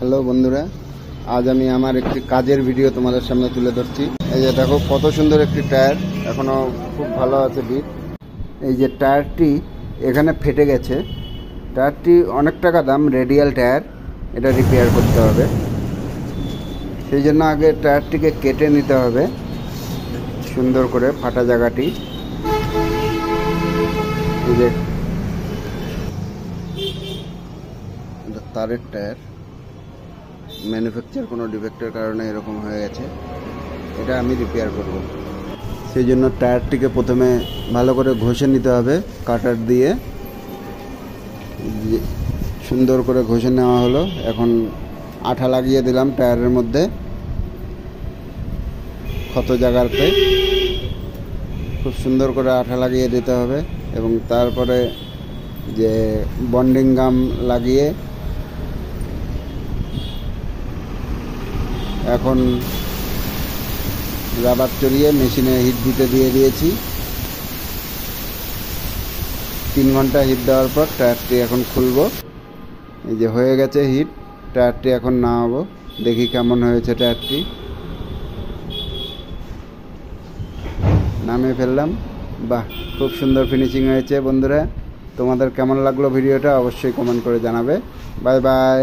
Hello বন্ধুরা, আজ আমি আমার একটি কাজের ভিডিও তোমাদের সামনে তুলে ধরছি। এই যে দেখো কত সুন্দর একটি টায়ার, এখনো খুব ভালো আছে বিট। এই যে টায়ারটি এখানে ফেটে গেছে, টায়ারটি অনেক টাকা দাম, রেডিয়াল টায়ার, এটা রিপেয়ার করতে হবে। সেই জন্য আগে টায়ারটিকে কেটে নিতে হবে সুন্দর করে ফাটা জায়গাটি। এই যে তারের টায়ার, ম্যানুফ্যাকচার কোনো ডিফেক্টের কারণে এরকম হয়ে গেছে, এটা আমি রিপেয়ার করব। সেই জন্য টায়ারটিকে প্রথমে ভালো করে ঘষে নিতে হবে কাটার দিয়ে। সুন্দর করে ঘষে নেওয়া হলো। এখন আঠা লাগিয়ে দিলাম টায়ারের মধ্যে ক্ষত জায়গাতে, খুব সুন্দর করে আঠা লাগিয়ে দিতে হবে। এবং তারপরে যে বন্ডিং গাম লাগিয়ে এখন রাবার চড়িয়ে মেশিনে হিট দিতে দিয়ে দিয়েছি। 3 ঘন্টা হিট দেওয়ার পর টায়ারটি এখন খুলব। এই যে হয়ে গেছে হিট, টায়ারটি এখন নামাবো, দেখি কেমন হয়েছে টায়ারটি। নামিয়ে ফেললাম। বাহ, খুব সুন্দর ফিনিশিং হয়েছে বন্ধুরা। তোমাদের কেমন লাগলো ভিডিওটা অবশ্যই কমেন্ট করে জানাবে। Bye bye.